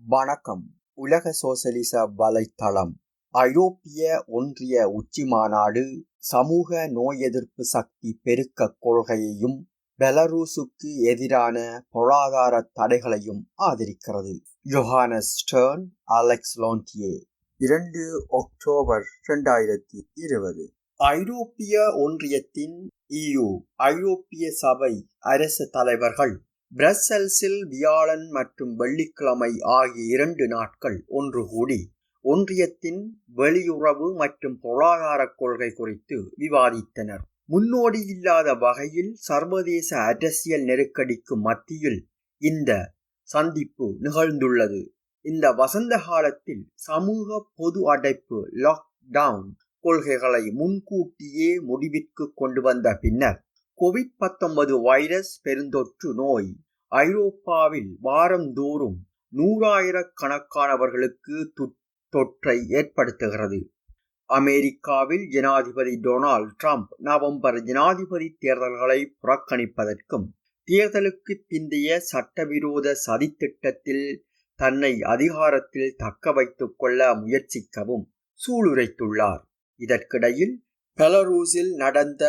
வணக்கம். உலக சோசலிச வலைத்தளம். ஐரோப்பிய ஒன்றிய உச்சிமாநாடு சமூக நோய் எதிர்ப்பு சக்தி பெருக்க கொள்கையையும் பெலரூசுக்கு எதிரான பொருளாதார தடைகளையும் ஆதரிக்கிறது. ஜொஹானஸ் ஸ்டர்ன், அலெக்ஸ் லோண்டியே. 2 அக்டோபர் 2020. ஐரோப்பிய ஒன்றியத்தின் EU ஐரோப்பிய சபை அரசு தலைவர்கள் பிரசல்ஸில் வியாழன் மற்றும் வெள்ளிக்கிழமை ஆகிய 2 நாட்கள் ஒன்று கூடி ஒன்றியத்தின் வெளியுறவு மற்றும் பொருளாதார கொள்கை குறித்து விவாதித்தனர். முன்னோடியில்லாத வகையில் சர்வதேச அரசியல் நெருக்கடிக்கு மத்தியில் இந்த சந்திப்பு நிகழ்ந்துள்ளது. இந்த வசந்த காலத்தில் சமூக பொது அடைப்பு லாக்டவுன் கொள்கைகளை முன்கூட்டியே முடிவிற்கு கொண்டு வந்த பின்னர் COVID-19 வைரஸ் பெருந்தொற்று நோய் ஐரோப்பாவில் வாரந்தோறும் 100,000கணக்கானவர்களுக்கு தொற்றை ஏற்படுத்துகிறது. அமெரிக்காவில் ஜனாதிபதி டொனால்ட் ட்ரம்ப் நவம்பர் ஜனாதிபதி தேர்தல்களை புறக்கணிப்பதற்கும் தேர்தலுக்கு பிந்தைய சட்டவிரோத சதித்திட்டத்தில் தன்னை அதிகாரத்தில் தக்க வைத்துக் கொள்ள முயற்சிக்கவும் சூளுரைத்துள்ளார். இதற்கிடையில் பெலரூஸில் நடந்த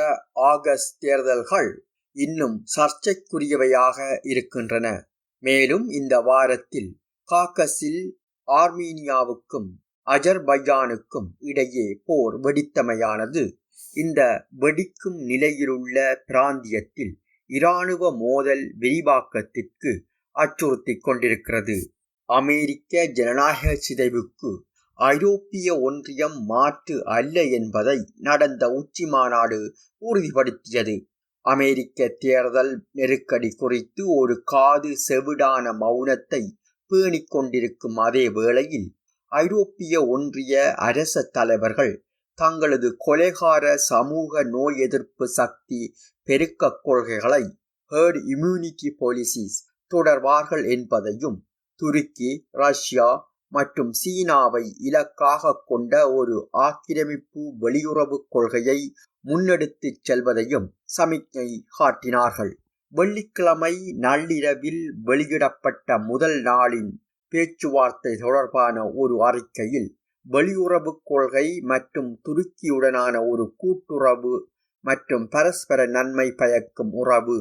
ஆகஸ்ட் தேர்தல்கள் இன்னும் சர்ச்சைக்குரியவையாக இருக்கின்றன. மேலும் இந்த வாரத்தில் காக்கஸில் ஆர்மீனியாவுக்கும் அஜர்பைஜானுக்கும் இடையே போர் வெடித்தமையானது இந்த வெடிக்கும் நிலையிலுள்ள பிராந்தியத்தில் இராணுவ மோதல் விரிவாக்கத்திற்கு அச்சுறுத்திக் கொண்டிருக்கிறது. அமெரிக்க ஜனநாயக சிதைவுக்கு ஐரோப்பிய ஒன்றியம் மாற்று அல்ல என்பதை நடந்த உச்சி மாநாடு உறுதிப்படுத்தியது. அமெரிக்க தேர்தல் நெருக்கடி குறித்து ஒரு காது செவிடான மௌனத்தை பேணிக் கொண்டிருக்கும் அதே வேளையில் ஐரோப்பிய ஒன்றிய அரச தலைவர்கள் தங்களது கொலைகார சமூக நோய் எதிர்ப்பு சக்தி பெருக்க கொள்கைகளை ஹெர்ட் இம்யூனிட்டி பாலிசிஸ் தொடர்வார்கள் என்பதையும் துருக்கி, ரஷ்யா மற்றும் சீனாவை இலக்காக கொண்ட ஒரு ஆக்கிரமிப்பு வெளியுறவு கொள்கையை முன்னெடுத்துச் செல்வதையும் சமிக்ஞை காட்டினார்கள். வெள்ளிக்கிழமை நள்ளிரவில் வெளியிடப்பட்ட முதல் நாளின் பேச்சுவார்த்தை தொடர்பான ஒரு அறிக்கையில் வெளியுறவு கொள்கை மற்றும் துருக்கியுடனான ஒரு கூட்டுறவு மற்றும் பரஸ்பர நன்மை பயக்கும் உறவு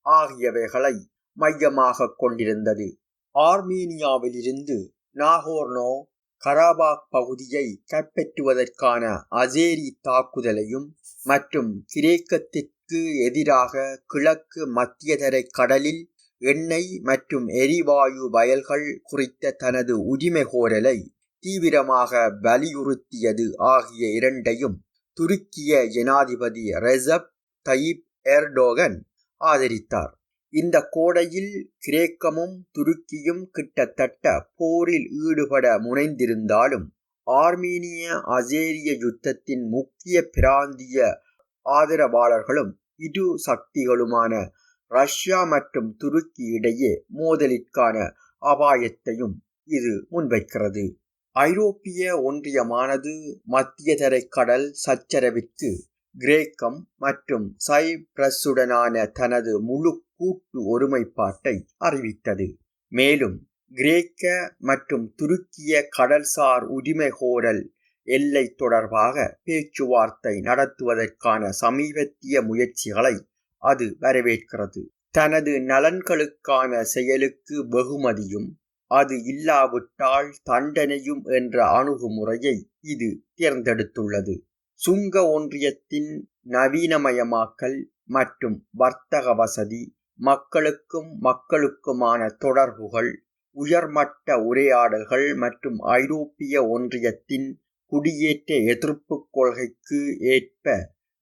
ஆகியவைகளை மையமாக கொண்டிருந்தது. ஆர்மீனியாவிலிருந்து நாகோர்னோ கராபாக் பகுதியை கைப்பற்றுவதற்கான அசேரி தாக்குதலையும் மற்றும் கிரேக்கத்திற்கு எதிராக கிழக்கு மத்தியதரை கடலில் எண்ணெய் மற்றும் எரிவாயு வயல்கள் குறித்த தனது உரிமை கோரலை தீவிரமாக வலியுறுத்தியது ஆகிய இரண்டையும் துருக்கிய ஜனாதிபதி ரெசப் தயிப் எர்டோகன் ஆதரித்தார். இந்த கோடையில் கிரேக்கமும் துருக்கியும் கிட்டத்தட்ட போரில் ஈடுபட முனைந்திருந்தாலும் ஆர்மீனிய அசேரிய யுத்தத்தின் முக்கிய பிராந்திய ஆதரவாளர்களும் இரு சக்திகளுமான ரஷ்யா மற்றும் துருக்கி இடையே மோதலிற்கான அபாயத்தையும் இது முன்வைக்கிறது. ஐரோப்பிய ஒன்றியமானது மத்தியதரை கடல் சச்சரவிற்கு கிரேக்கம் மற்றும் சைப்ரஸுடனான தனது முழு கூட்டு ஒருமைப்பாட்டை அறிவித்தது. மேலும் கிரேக்க மற்றும் துருக்கிய கடல்சார் உரிமை கோரல் எல்லை தொடர்பாக பேச்சுவார்த்தை நடத்துவதற்கான சமீபத்திய முயற்சிகளை அது வரவேற்கிறது. தனது நலன்களுக்கான செயலுக்கு வெகுமதியும் அது இல்லாவிட்டால் தண்டனையும் என்ற அணுகுமுறையை இது தேர்ந்தெடுத்துள்ளது. சுங்க ஒன்றியத்தின் நவீனமயமாக்கல் மற்றும் வர்த்தக வசதி, மக்களுக்குமான தொடர்புகள், உயர்மட்ட உரையாடல்கள் மற்றும் ஐரோப்பிய ஒன்றியத்தின் குடியேற்ற எதிர்ப்பு கொள்கைக்கு ஏற்ப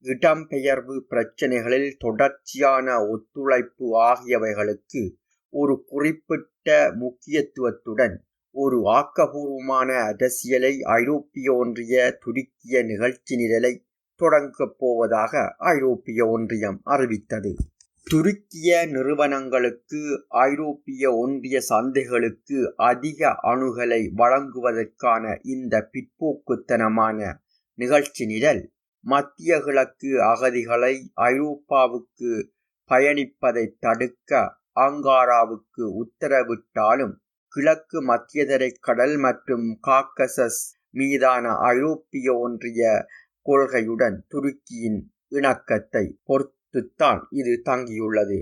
இடம்பெயர்வு பிரச்சினைகளில் தொடர்ச்சியான ஒத்துழைப்பு ஆகியவைகளுக்கு ஒரு குறிப்பிட்ட முக்கியத்துவத்துடன் ஒரு ஆக்கபூர்வமான அரசியலை ஐரோப்பிய ஒன்றிய துருக்கிய நிகழ்ச்சி நிரலை தொடங்கப் போவதாக ஐரோப்பிய ஒன்றியம் அறிவித்தது. துருக்கிய நிறுவனங்களுக்கு ஐரோப்பிய ஒன்றிய சந்தைகளுக்கு அதிக அணுகலை வழங்குவதற்கான இந்த பிற்போக்குத்தனமான நிகழ்ச்சி நிரல் மத்திய கிழக்கு அகதிகளை ஐரோப்பாவுக்கு பயணிப்பதை தடுக்க அங்காராவுக்கு உத்தரவிட்டாலும் கிழக்கு மத்தியதரைக் கடல் மற்றும் காக்கசஸ் மீதான ஐரோப்பிய ஒன்றிய கொள்கையுடன் துருக்கியின் இணக்கத்தை பொறுத்துத்தான் இது தங்கியுள்ளது.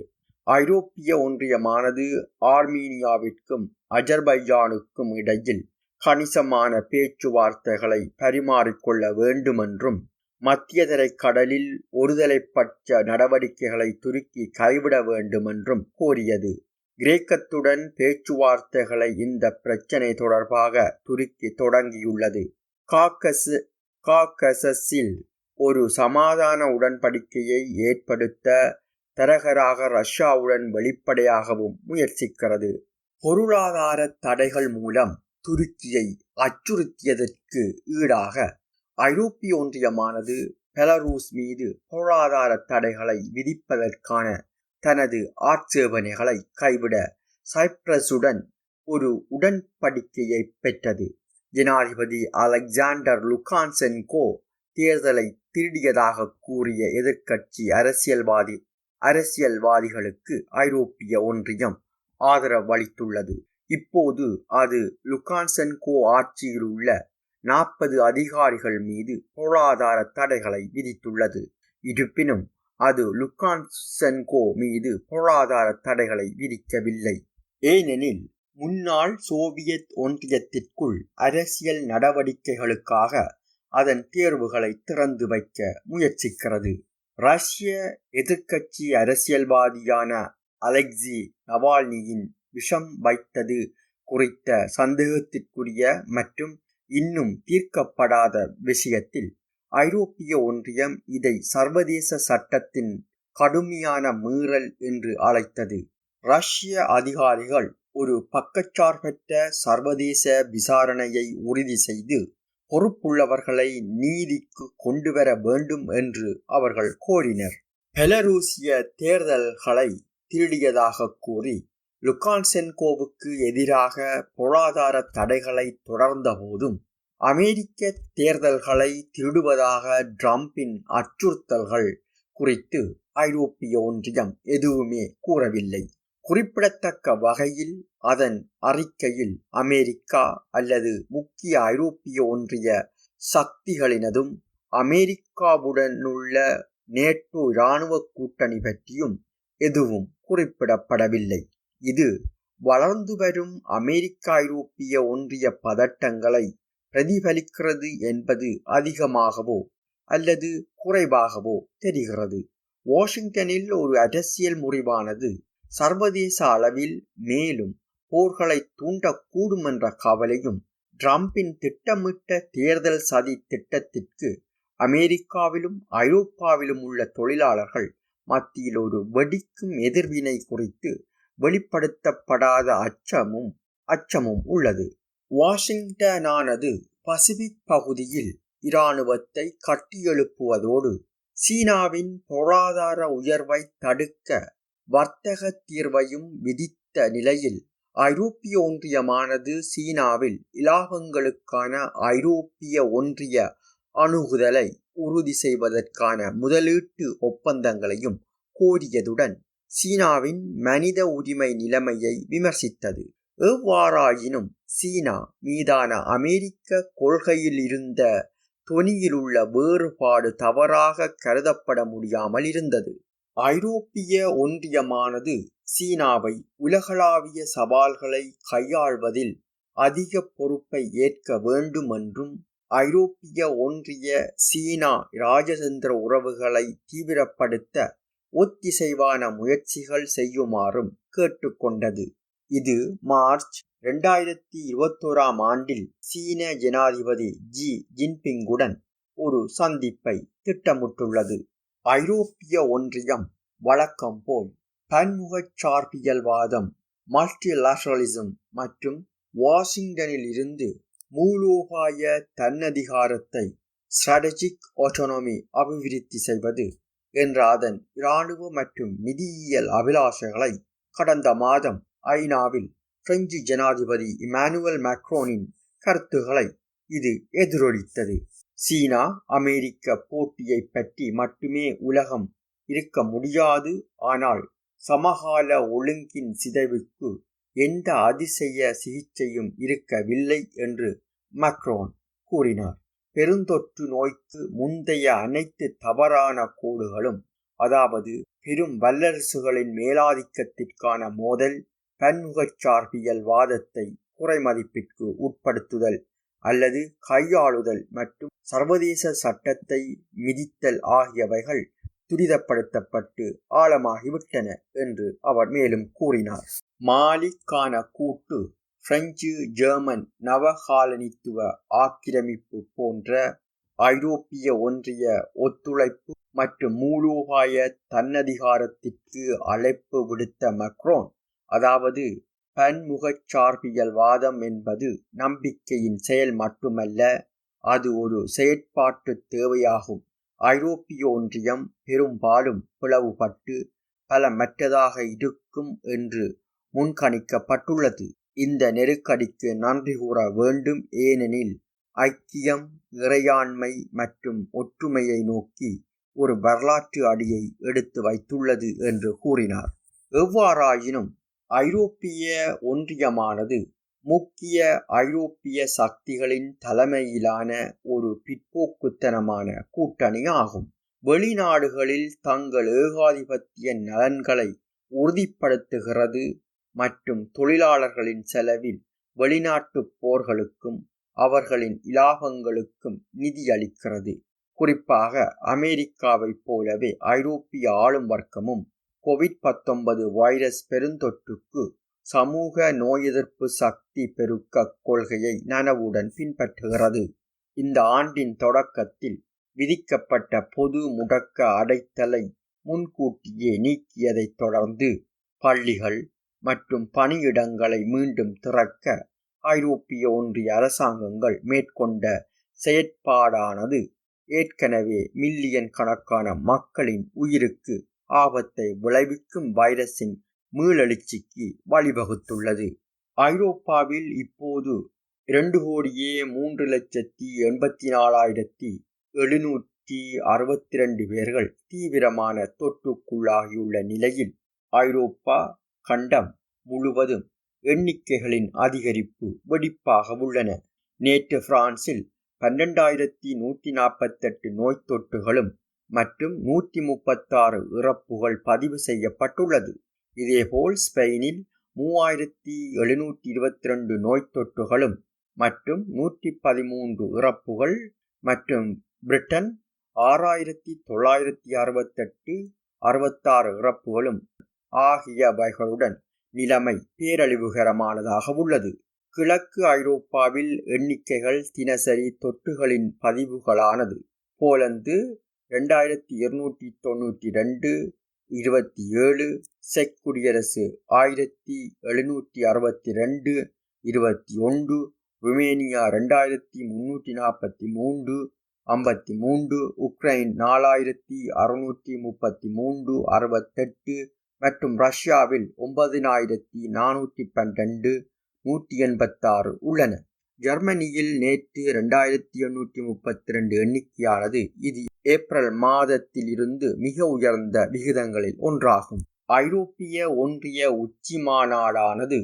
ஐரோப்பிய ஒன்றியமானது ஆர்மீனியாவிற்கும் அஜர்பைஜானுக்கும் இடையில் கணிசமான பேச்சுவார்த்தைகளை பரிமாறிக்கொள்ள வேண்டுமென்றும் மத்தியதரைக் கடலில் ஒருதலைப்பட்ச நடவடிக்கைகளை துருக்கி கைவிட வேண்டுமென்றும் கோரியது. கிரேக்கத்துடன் பேச்சுவார்த்தைகளை இந்த பிரச்சினை தொடர்பாக துருக்கி தொடங்கியுள்ளது. காக்கசஸில் ஒரு சமாதான உடன்படிக்கையை ஏற்படுத்த தரகராக ரஷ்யாவுடன் வெளிப்படையாகவும் முயற்சிக்கிறது. பொருளாதார தடைகள் மூலம் துருக்கியை அச்சுறுத்தியதற்கு ஈடாக ஐரோப்பிய ஒன்றியமானது பெலரூஸ் மீது பொருளாதார தடைகளை விதிப்பதற்கான தனது ஆட்சேபனைகளை கைவிட சைப்ரஸுடன் ஒரு உடன்படிக்கையை பெற்றது. ஜனாதிபதி அலெக்சாண்டர் லுகாசென்கோ தேர்தலை திருடியதாக கூறிய எதிர்க்கட்சி அரசியல்வாதிகளுக்கு ஐரோப்பிய ஒன்றியம் ஆதரவளித்துள்ளது. இப்போது அது லுகாசென்கோ ஆட்சியில் உள்ள 40 அதிகாரிகள் மீது பொருளாதார தடைகளை விதித்துள்ளது. இருப்பினும் அது லுகாசென்கோ மீது பொருளாதார தடைகளை விதிக்கவில்லை. ஏனெனில் முன்னாள் சோவியத் ஒன்றியத்திற்குள் அரசியல் நடவடிக்கைகளுக்காக அதன் தேர்வுகளை திறந்து வைக்க முயற்சிக்கிறது. ரஷ்ய எதிர்க்கட்சி அரசியல்வாதியான அலெக்சி நவால்னியின் விஷம் வைத்தது குறித்த சந்தேகத்திற்குரிய மற்றும் இன்னும் தீர்க்கப்படாத விஷயத்தில் ஐரோப்பிய ஒன்றியம் இதை சர்வதேச சட்டத்தின் கடுமையான மீறல் என்று அழைத்தது. ரஷ்ய அதிகாரிகள் ஒரு பக்கச்சார்பற்ற சர்வதேச விசாரணையை உறுதி செய்து பொறுப்புள்ளவர்களை நீதிக்கு கொண்டுவர வேண்டும் என்று அவர்கள் கோரினர். பெலரூசிய தேர்தல்களை திருடியதாக கூறி லுகாசென்கோவுக்கு எதிராக பொருளாதார தடைகளை தொடர்ந்த போதும் அமெரிக்க தேர்தல்களை திருடுவதாக ட்ரம்பின் அச்சுறுத்தல்கள் குறித்து ஐரோப்பிய ஒன்றியம் எதுவுமே கூறவில்லை. குறிப்பிடத்தக்க வகையில் அதன் அறிக்கையில் அமெரிக்கா அல்லது முக்கிய ஐரோப்பிய ஒன்றிய சக்திகளினதும் அமெரிக்காவுடனுள்ள நேட்டோ இராணுவ கூட்டணி பற்றியும் எதுவும் குறிப்பிடப்படவில்லை. இது வளர்ந்து வரும் அமெரிக்க ஐரோப்பிய ஒன்றிய பதட்டங்களை பிரதிபலிக்கிறது என்பது அதிகமாகவோ அல்லது குறைவாகவோ தெரிகிறது. வாஷிங்டனில் ஒரு அரசியல் முறிவானது சர்வதேச அளவில் மேலும் போர்களை தூண்டக்கூடும் என்ற கவலையும் ட்ரம்பின் திட்டமிட்ட தேர்தல் சதி திட்டத்திற்கு அமெரிக்காவிலும் ஐரோப்பாவிலும் உள்ள தொழிலாளர்கள் மத்தியில் ஒரு வெடிக்கும் எதிர்வினை குறித்து வெளிப்படுத்தப்படாத அச்சமும் உள்ளது. வாஷிங்டனானது பசிபிக் பகுதியில் இராணுவத்தை கட்டியெழுப்புவதோடு சீனாவின் பொருளாதார உயர்வை தடுக்க வர்த்தக தீர்வையும் விதித்த நிலையில் ஐரோப்பிய ஒன்றியமானது சீனாவில் இலாபங்களுக்கான ஐரோப்பிய ஒன்றிய அணுகுதலை உறுதி செய்வதற்கான முதலீட்டு ஒப்பந்தங்களையும் கோரியதுடன் சீனாவின் மனித உரிமை நிலைமையை விமர்சித்தது. எவ்வாறாயினும் சீனா மீதான அமெரிக்க கொள்கையில் இருந்த தொனியிலுள்ள வேறுபாடு தவறாக கருதப்பட முடியாமல் இருந்தது. ஐரோப்பிய ஒன்றியமானது சீனாவை உலகளாவிய சவால்களை கையாள்வதில் அதிக பொறுப்பை ஏற்க வேண்டும் என்றும் ஐரோப்பிய ஒன்றிய சீனா இராஜதந்திர உறவுகளை தீவிரப்படுத்த ஒத்திசைவான முயற்சிகள் செய்யுமாறும் கேட்டுக்கொண்டது. இது மார்ச் 2021 சீன ஜனாதிபதி ஜி ஜின்பிங்குடன் ஒரு சந்திப்பை திட்டமிட்டுள்ளது. ஐரோப்பிய ஒன்றியம் வழக்கம் போல் பன்முகச்சார்பியல்வாதம், மல்டிலேட்டரலிசம் மற்றும் வாஷிங்டனில் இருந்து மூலோபாய தன்னதிகாரத்தை ஸ்ட்ராட்டஜிக் ஆட்டோனமி அபிவிருத்தி செய்வது என்ற அதன் இராணுவ மற்றும் நிதியியல் அபிலாஷைகளை கடந்த மாதம் ஐநாவில் பிரெஞ்சு ஜனாதிபதி இமானுவேல் மேக்ரோனின் கருத்துக்களை இது எதிரொலித்தது. சீனா அமெரிக்க போட்டியை பற்றி மட்டுமே உலகம் இருக்க முடியாது, ஆனால் சமகால ஒழுங்கின் சிதைவுக்கு எந்த அதிசய சிகிச்சையும் இருக்கவில்லை என்று மக்ரோன் கூறினார். பெருந்தொற்று நோய்க்கு முந்தைய அனைத்து தவறான கோடுகளும், அதாவது பெரும் வல்லரசுகளின் மேலாதிக்கத்திற்கான மோதல், பன்முகச்சார்பியல் வாதத்தை குறைமதிப்பிற்கு உட்படுத்துதல் அல்லது கையாளுதல் மற்றும் சர்வதேச சட்டத்தை மிதித்தல் ஆகியவைகள் துரிதப்படுத்தப்பட்டு ஆழமாகிவிட்டன என்று அவர் மேலும் கூறினார். மாலிக்கான கூட்டு பிரெஞ்சு ஜெர்மன் நவகாலனித்துவ ஆக்கிரமிப்பு போன்ற ஐரோப்பிய ஒன்றிய ஒத்துழைப்பு மற்றும் மூலோபாய தன்னதிகாரத்திற்கு அழைப்பு விடுத்த மக்ரோன், அதாவது பன்முகச்சார்பியல் வாதம் என்பது நம்பிக்கையின் செயல் மட்டுமல்ல, அது ஒரு செயற்பாட்டு தேவையாகும். ஐரோப்பிய ஒன்றியம் பெரும்பாலும் பிளவுபட்டு பலமற்றதாக இருக்கும் என்று முன்கணிக்கப்பட்டுள்ளது. இந்த நெருக்கடிக்கு நன்றி கூற வேண்டும், ஏனெனில் ஐக்கியம், இறையாண்மை மற்றும் ஒற்றுமையை நோக்கி ஒரு வரலாற்று அடியை எடுத்து வைத்துள்ளது என்று கூறினார். எவ்வாறாயினும் ஐரோப்பிய ஒன்றியமானது முக்கிய ஐரோப்பிய சக்திகளின் தலைமையிலான ஒரு பிற்போக்குத்தனமான கூட்டணி ஆகும். வெளிநாடுகளில் தங்கள் ஏகாதிபத்திய நலன்களை உறுதிப்படுத்துகிறது மற்றும் தொழிலாளர்களின் செலவில் வெளிநாட்டு போர்களுக்கும் அவர்களின் இலாபங்களுக்கும் நிதியளிக்கிறது. குறிப்பாக அமெரிக்காவைப் போலவே ஐரோப்பிய ஆளும் வர்க்கமும் COVID-19 வைரஸ் பெருந்தொற்றுக்கு சமூக நோய் எதிர்ப்பு சக்தி பெருக்க கொள்கையை நனவுடன் பின்பற்றுகிறது. இந்த ஆண்டின் தொடக்கத்தில் விதிக்கப்பட்ட பொது முடக்க அடைத்தலை முன்கூட்டியே நீக்கியதைத் தொடர்ந்து பள்ளிகள் மற்றும் பணியிடங்களை மீண்டும் திறக்க ஐரோப்பிய ஒன்றிய அரசாங்கங்கள் மேற்கொண்ட செயற்பாடானது ஏற்கனவே மில்லியன் கணக்கான மக்களின் உயிருக்கு ஆபத்தை விளைவிக்கும் வைரஸின் மீளெழுச்சிக்கு வழிவகுத்துள்ளது. ஐரோப்பாவில் இப்போது 2,84,762 பேர்கள் தீவிரமான தொற்றுக்குள்ளாகியுள்ள நிலையில் ஐரோப்பா கண்டம் முழுவதும் எண்ணிக்கைகளின் அதிகரிப்பு வெடிப்பாக உள்ளன. நேற்று பிரான்சில் 12,148 நோய் தொற்றுகளும் மற்றும் 136 இறப்புகள் பதிவு செய்யப்பட்டுள்ளது. இதேபோல் ஸ்பெயினில் 3,722 நோய் தொற்றுகளும் மற்றும் 113 இறப்புகள் மற்றும் பிரிட்டன் 6,968 66 இறப்புகளும் ஆகியவைகளுடன் நிலைமை பேரழிவுகரமானதாக உள்ளது. கிழக்கு ஐரோப்பாவில் எண்ணிக்கைகள் தினசரி தொற்றுகளின் பதிவுகளானது. போலந்து 2,292 27, செக் குடியரசு 1,762 21, ருமேனியா 2,343 53, உக்ரைன் 4,633 68 மற்றும் ரஷ்யாவில் 9,412 186 உள்ளன. ஜெர்மனியில் நேற்று 2,832 எண்ணிக்கையானது. இது ஏப்ரல் மாதத்திலிருந்து மிக உயர்ந்த விகிதங்களில் ஒன்றாகும். ஐரோப்பிய ஒன்றிய உச்சி மாநாடானது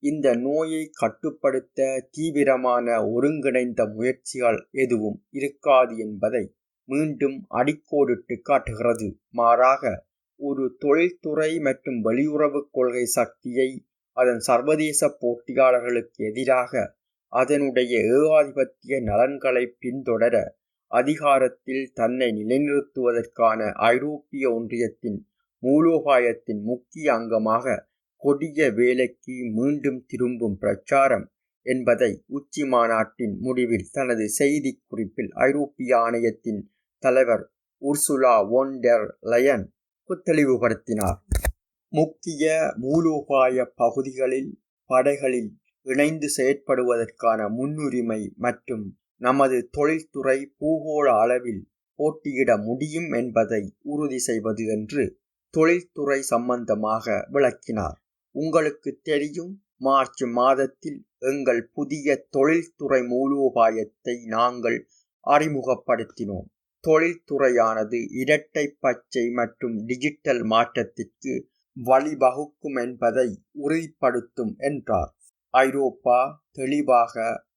இந்த நோயை கட்டுப்படுத்த தீவிரமான ஒருங்கிணைந்த முயற்சிகள் எதுவும் இருக்காது என்பதை மீண்டும் அடிக்கோடிட்டு காட்டுகிறது. மாறாக ஒரு தொழில்துறை மற்றும் வெளியுறவு கொள்கை சக்தியை அதன் சர்வதேச போட்டியாளர்களுக்கு எதிராக அதனுடைய ஏகாதிபத்திய நலன்களை பின்தொடர அதிகாரத்தில் தன்னை நிலைநிறுத்துவதற்கான ஐரோப்பிய ஒன்றியத்தின் மூலோபாயத்தின் முக்கிய அங்கமாக கொடிய வேலைக்கு மீண்டும் திரும்பும் பிரச்சாரம் என்பதை உச்சி மாநாட்டின் முடிவில் தனது செய்தி குறிப்பில் ஐரோப்பிய ஆணையத்தின் தலைவர் உர்சுலா வோன் டெர் லயன் தெளிவுபடுத்தினார். முக்கிய மூலோபாய பகுதிகளில் படைகளில் இணைந்து செயற்படுவதற்கான முன்னுரிமை மற்றும் நமது தொழில்துறை பூகோள அளவில் போட்டியிட முடியும் என்பதை உறுதி செய்வது என்று தொழில்துறை சம்பந்தமாக விளக்கினார். உங்களுக்கு தெரியும், மார்ச் மாதத்தில் எங்கள் புதிய தொழில்துறை மூலோபாயத்தை நாங்கள் அறிமுகப்படுத்தினோம். தொழில்துறையானது இரட்டை பச்சை மற்றும் டிஜிட்டல் மாற்றத்திற்கு வழிவகுக்கும் என்பதை உறுதிப்படுத்தும் என்றார். ஐரோப்பா தெளிவாக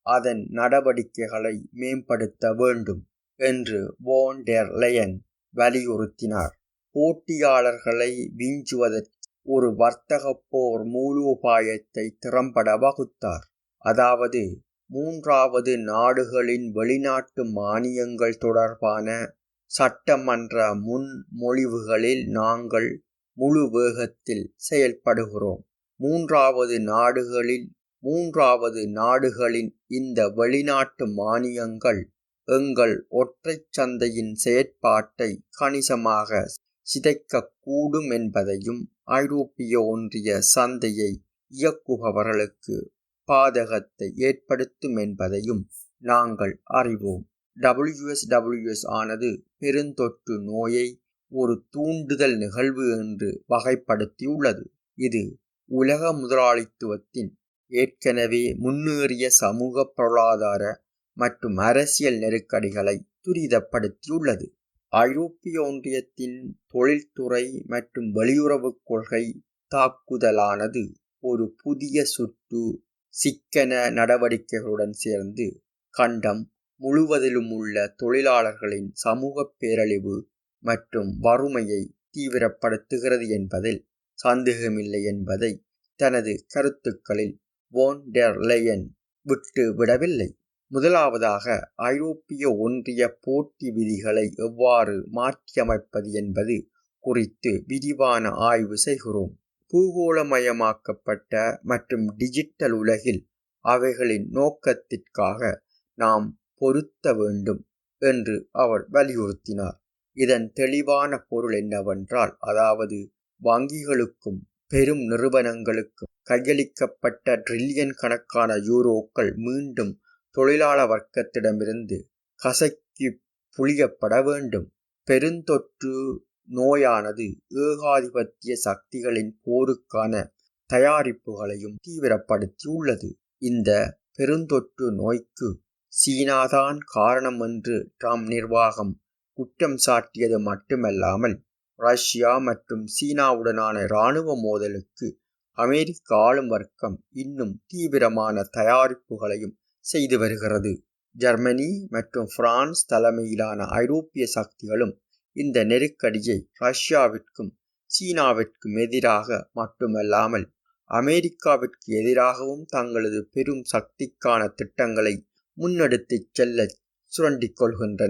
அதன் நடவடிக்கைகளை மேம்படுத்த வேண்டும் என்று வான் டெர் லெயன் வலியுறுத்தினார். போட்டியாளர்களை விஞ்சுவதற்கு ஒரு வர்த்தக போர் மூலோபாயத்தை திறம்பட வகுத்தார். அதாவது மூன்றாவது நாடுகளின் வெளிநாட்டு மானியங்கள் தொடர்பான சட்டமன்ற முன்மொழிவுகளில் நாங்கள் முழு வேகத்தில் செயல்படுகிறோம். மூன்றாவது நாடுகளின் இந்த வெளிநாட்டு மானியங்கள் எங்கள் ஒற்றைச் சந்தையின் செயற்பாட்டை கணிசமாக சிதைக்கக்கூடும் என்பதையும் ஐரோப்பிய ஒன்றிய சந்தையை இயக்குபவர்களுக்கு பாதகத்தை ஏற்படுத்தும் என்பதையும் நாங்கள் அறிவோம். WSWS ஆனது பெருந்தொற்று நோயை ஒரு தூண்டுதல் நிகழ்வு என்று வகைப்படுத்தியுள்ளது. இது உலக முதலாளித்துவத்தின் ஏற்கனவே முன்னேறிய சமூக, பொருளாதார மற்றும் அரசியல் நெருக்கடிகளை துரிதப்படுத்தியுள்ளது. ஐரோப்பிய ஒன்றியத்தின் தொழில்துறை மற்றும் வெளியுறவு கொள்கை தாக்குதலானது ஒரு புதிய சுற்று சிக்கன நடவடிக்கைகளுடன் சேர்ந்து கண்டம் முழுவதிலும் உள்ள தொழிலாளர்களின் சமூக பேரழிவு மற்றும் வறுமையை தீவிரப்படுத்துகிறது என்பதில் சந்தேகமில்லை என்பதை தனது கருத்துக்களில் வான் டெர் லெயன் விட்டு விடவில்லை. முதலாவதாக, ஐரோப்பிய ஒன்றிய போட்டி விதிகளை எவ்வாறு மாற்றியமைப்பது என்பது குறித்து விரிவான ஆய்வு செய்கிறோம். பூகோளமயமாக்கப்பட்ட மற்றும் டிஜிட்டல் உலகில் அவைகளின் நோக்கத்திற்காக நாம் பொருத்த வேண்டும் என்று அவர் வலியுறுத்தினார். இதன் தெளிவான பொருள் என்னவென்றால், அதாவது வங்கிகளுக்கும் பெரும் நிறுவனங்களுக்கும் கையளிக்கப்பட்ட ட்ரில்லியன் கணக்கான யூரோக்கள் மீண்டும் தொழிலாள வர்க்கத்திடமிருந்து கசக்கி புழியப்பட வேண்டும். பெருந்தொற்று நோயானது ஏகாதிபத்திய சக்திகளின் போருக்கான தயாரிப்புகளையும் தீவிரப்படுத்தியுள்ளது. இந்த பெருந்தொற்று நோய்க்கு சீனாதான் காரணம் என்று ட்ரம்ப் நிர்வாகம் குற்றம் சாட்டியது மட்டுமல்லாமல், ரஷ்யா மற்றும் சீனாவுடனான இராணுவ மோதலுக்கு அமெரிக்க ஆளும் வர்க்கம் இன்னும் தீவிரமான தயாரிப்புகளையும் செய்து வருகிறது. ஜெர்மனி மற்றும் பிரான்ஸ் தலைமையிலான ஐரோப்பிய சக்திகளும் இந்த நெருக்கடியை ரஷ்யாவிற்கும் சீனாவிற்கும் எதிராக மட்டுமல்லாமல் அமெரிக்காவிற்கு எதிராகவும் தங்களது பெரும் சக்திக்கான திட்டங்களை முன்னெடுத்துச் செல்ல சுரண்டிக் கொள்கின்றன.